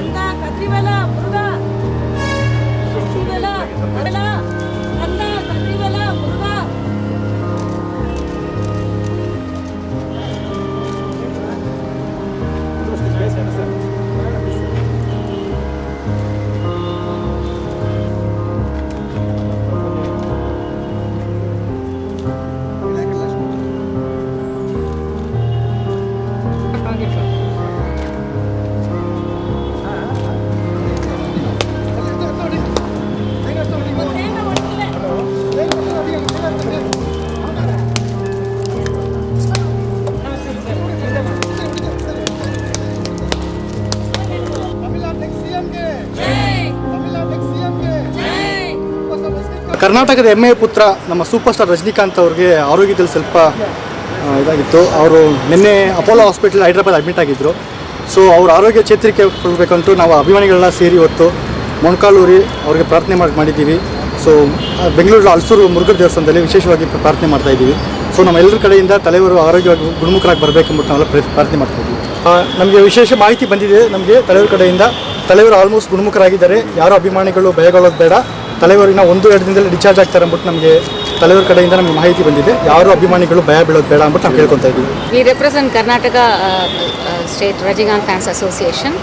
ಕಂದ ಕದ್ರಿವಲ ಮುರುಘಾ ಶಕ್ತಿವಲ ಅಡಲ ಕಂದ ಕದ್ರಿವಲ ಮುರುಘಾ. ಕರ್ನಾಟಕದ ಹೆಮ್ಮೆಯ ಪುತ್ರ ನಮ್ಮ ಸೂಪರ್ ಸ್ಟಾರ್ ರಜನಿಕಾಂತ್ ಅವ್ರಿಗೆ ಆರೋಗ್ಯದಲ್ಲಿ ಸ್ವಲ್ಪ ಇದಾಗಿತ್ತು. ಅವರು ನಿನ್ನೆ ಅಪೋಲೋ ಹಾಸ್ಪಿಟಲ್ ಹೈದ್ರಾಬಾದ್ ಅಡ್ಮಿಟ್ ಆಗಿದ್ದರು. ಸೊ ಅವ್ರ ಆರೋಗ್ಯ ಚೇತರಿಕೆ ಕೊಡಬೇಕಂತೂ ನಾವು ಅಭಿಮಾನಿಗಳನ್ನ ಸೇರಿ ಇವತ್ತು ಮೊಣಕಾಲೂರಿ ಅವ್ರಿಗೆ ಪ್ರಾರ್ಥನೆ ಮಾಡಿದ್ದೀವಿ. ಸೊ ಬೆಂಗಳೂರು ಹಲಸೂರು ಮುರುಘಾ ದೇವಸ್ಥಾನದಲ್ಲಿ ವಿಶೇಷವಾಗಿ ಪ್ರಾರ್ಥನೆ ಮಾಡ್ತಾಯಿದ್ದೀವಿ. ಸೊ ನಮ್ಮೆಲ್ಲರ ಕಡೆಯಿಂದ ತಲೆವರು ಆರೋಗ್ಯವಾಗಿ ಗುಣಮುಖರಾಗಿ ಬರಬೇಕೆಂಬುದು ನಾವೆಲ್ಲ ಪ್ರಾರ್ಥನೆ ಮಾಡ್ತಾಯಿದ್ದೀವಿ. ನಮಗೆ ವಿಶೇಷ ಮಾಹಿತಿ ಬಂದಿದೆ. ನಮಗೆ ತಲೆವರ ಕಡೆಯಿಂದ ತಲೆವರು ಆಲ್ಮೋಸ್ಟ್ ಗುಣಮುಖರಾಗಿದ್ದಾರೆ. ಯಾರೋ ಅಭಿಮಾನಿಗಳು ಭಯಗೊಳ್ಳೋದು ಬೇಡ, ತಲೆವರಿನ 1-2 ದಿನದಲ್ಲಿ ಡಿಸ್ಚಾರ್ಜ್ ಆಗ್ತಾರೆ ಅಂದ್ಬಿಟ್ಟು ನಮಗೆ ತಲೆವರ ಕಡೆಯಿಂದ ನಮಗೆ ಮಾಹಿತಿ ಬಂದಿದೆ. ಯಾರು ಅಭಿಮಾನಿಗಳು ಭಯ ಬೀಳೋದು ಬೇಡ ಅಂದ್ಬಿಟ್ಟು ನಾವು ಕೇಳ್ಕೊತಾ ಇದ್ದೀವಿ. We represent Karnataka state Rajinikanth fans association.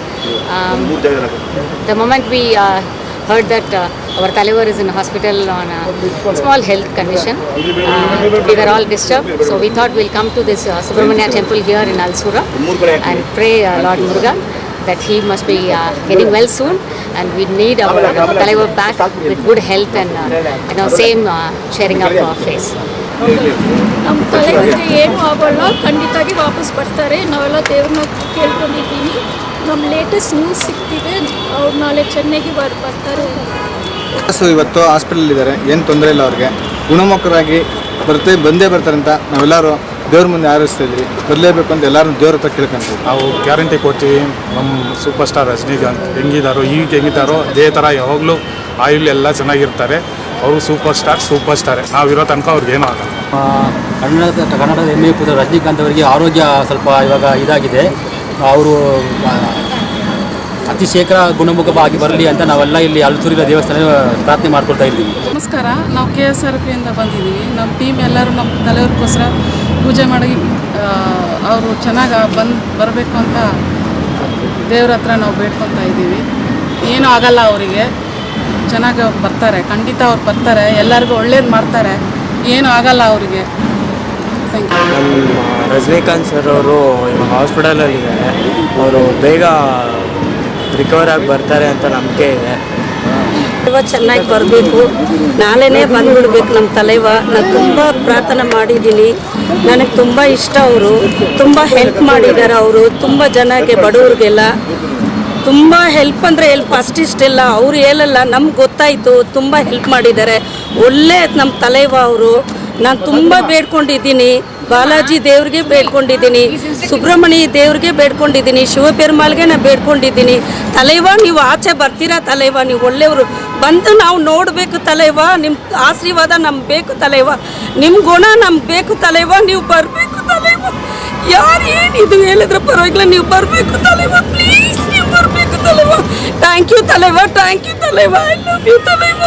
The moment we heard that our Talevar is in hospital on a small health condition. We were all disturbed, so we thought we'll come to this Subramania temple here in Alsura and pray Lord Muruga that he must be getting well soon, and we need our Talevar back with good health and same cheering up face. ನಮ್ಮ ತಲೆವರಿಗೆ ಏನು ಆಗೋಲ್ಲ, ಖಂಡಿತವಾಗಿ ವಾಪಸ್ ಬರ್ತಾರೆ. ನಾವೆಲ್ಲ ದೇವ್ರನ್ನ ಕೇಳ್ಕೊಂಡಿದ್ದೀವಿ. ನಮ್ಮ latest news ಸಿಗ್ತಿದೆ, ಅವ್ರು ನಾಳೆ ಚೆನ್ನೈಗೆ ಬರ್ತಾರೆ. ಸೊ ಇವತ್ತು ಹಾಸ್ಪಿಟಲ್ ಏನು ತೊಂದರೆ ಇಲ್ಲ, ಅವ್ರಿಗೆ ಗುಣಮುಖರಾಗಿ ಬಂದೇ ಬರ್ತಾರೆ ಅಂತ ನಾವೆಲ್ಲರೂ ದೇವ್ರ ಮುಂದೆ ಆರಿಸ್ತಾ ಇದ್ವಿ. ಬರಲೇಬೇಕು ಅಂತ ಎಲ್ಲರೂ ದೇವ್ರ ಹತ್ರ ಕೇಳ್ಕೊಂತೀವಿ. ನಾವು ಗ್ಯಾರಂಟಿ ಕೊಡ್ತೀವಿ. ನಮ್ಮ ಸೂಪರ್ ಸ್ಟಾರ್ ರಜನಿಕಾಂತ್ ಹೆಂಗಿದ್ದಾರೋ ಅದೇ ಥರ ಯಾವಾಗಲೂ ಆಯುಲ್ ಎಲ್ಲ ಚೆನ್ನಾಗಿರ್ತಾರೆ. ಅವರು ಸೂಪರ್ ಸ್ಟಾರೇ. ನಾವಿರೋ ತನಕ ಅವ್ರಿಗೇನೂ ಆಗಲ್ಲ. ಕರ್ನಾಟಕದ ಹೆಮ್ಮೆಯ ಪುತ್ರ ರಜನಿಕಾಂತ್ ಅವರಿಗೆ ಆರೋಗ್ಯ ಸ್ವಲ್ಪ ಇವಾಗ ಇದಾಗಿದೆ. ಅವರು ಅತಿ ಶೀಘ್ರ ಗುಣಮುಖವಾಗಿ ಬರಲಿ ಅಂತ ನಾವೆಲ್ಲ ಇಲ್ಲಿ ಹಲಸೂರಿನ ದೇವಸ್ಥಾನ ಪ್ರಾರ್ಥನೆ ಮಾಡ್ಕೊಳ್ತಾ ಇದ್ದೀವಿ. ನಮಸ್ಕಾರ, ನಾವು KSRPಯಿಂದ ಬಂದಿದ್ದೀವಿ. ನಮ್ಮ ಟೀಮ್ ಎಲ್ಲರೂ ನಮ್ಮ ತಲೆಯವರಿಗೋಸ್ಕರ ಪೂಜೆ ಮಾಡಿ ಅವರು ಚೆನ್ನಾಗಿ ಬರಬೇಕು ಅಂತ ದೇವ್ರ ಹತ್ರ ನಾವು ಬೇಡ್ಕೊತಾ ಇದ್ದೀವಿ. ಏನೂ ಆಗಲ್ಲ, ಅವರಿಗೆ ಚೆನ್ನಾಗಿ ಬರ್ತಾರೆ. ಖಂಡಿತ ಅವ್ರು ಬರ್ತಾರೆ, ಎಲ್ಲರಿಗೂ ಒಳ್ಳೇದು ಮಾಡ್ತಾರೆ. ಏನೂ ಆಗಲ್ಲ ಅವರಿಗೆ. Thank you. ನಮ್ಮ ರಜನಿಕಾಂತ್ ಸರ್ ಅವರು ಇವಾಗ ಹಾಸ್ಪಿಟಲಲ್ಲಿದ್ದಾರೆ. ಅವರು ಬೇಗ ರಿಕವರ್ ಆಗಿ ಬರ್ತಾರೆ ಅಂತ ನಂಬಿಕೆ ಇದೆ. ಚೆನ್ನಾಗಿ ಬರಬೇಕು, ನಾಳೆನೇ ಬಂದುಬಿಡ್ಬೇಕು ನಮ್ಮ ತಲೆವ. ನಾನು ತುಂಬ ಪ್ರಾರ್ಥನೆ ಮಾಡಿದ್ದೀನಿ. ನನಗೆ ತುಂಬ ಇಷ್ಟ. ಅವರು ತುಂಬ ಹೆಲ್ಪ್ ಮಾಡಿದ್ದಾರೆ. ಅವರು ತುಂಬ ಜನಕ್ಕೆ, ಬಡವ್ರಿಗೆಲ್ಲ ತುಂಬ ಹೆಲ್ಪ್ ಅಂದರೆ ಹೆಲ್ಪ್ ಅಷ್ಟಿಷ್ಟೆಲ್ಲ ಅವ್ರು ಹೇಳಲ್ಲ, ನಮ್ಗೆ ಗೊತ್ತಾಯಿತು. ತುಂಬ ಹೆಲ್ಪ್ ಮಾಡಿದ್ದಾರೆ. ಒಳ್ಳೆ ನಮ್ಮ ತಲೆವ ಅವರು. ನಾನು ತುಂಬ ಬೇಡ್ಕೊಂಡಿದ್ದೀನಿ. ಬಾಲಾಜಿ ದೇವ್ರಿಗೆ ಬೇಡ್ಕೊಂಡಿದ್ದೀನಿ, ಸುಬ್ರಹ್ಮಣ್ಯ ದೇವ್ರಿಗೆ ಬೇಡ್ಕೊಂಡಿದ್ದೀನಿ, ಶಿವಪೆರುಮಾಳ್ಗೆ ನಾನು ಬೇಡ್ಕೊಂಡಿದ್ದೀನಿ. ತಲೆವ ನೀವು ಆಚೆ ಬರ್ತೀರಾ ತಲೆವ, ನೀವು ಒಳ್ಳೆಯವರು ಬಂದು ನಾವು ನೋಡಬೇಕು ತಲೆವ. ನಿಮ್ಮ ಆಶೀರ್ವಾದ ನಮ್ಗೆ ಬೇಕು ತಲೆವ, ನಿಮ್ಮ ಗುಣ ನಮ್ಗೆ ಬೇಕು ತಲೆವ. ನೀವು ಬರಬೇಕು ತಲೆವ. ಯಾರು ಏನಿದು ಹೇಳಿದ್ರೆ ಪರವಾಗಿಲ್ಲ, ನೀವು ಬರಬೇಕು ತಲೆವ. ಪ್ಲೀಸ್ ನೀವು ಬರಬೇಕು ತಲೆವ. ಥ್ಯಾಂಕ್ ಯು ತಲೆವ, ಥ್ಯಾಂಕ್ ಯು ತಲೆವ. ಐ ಲವ್ ಯು ತಲೆವ.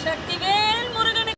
ಶಕ್ತಿವೇ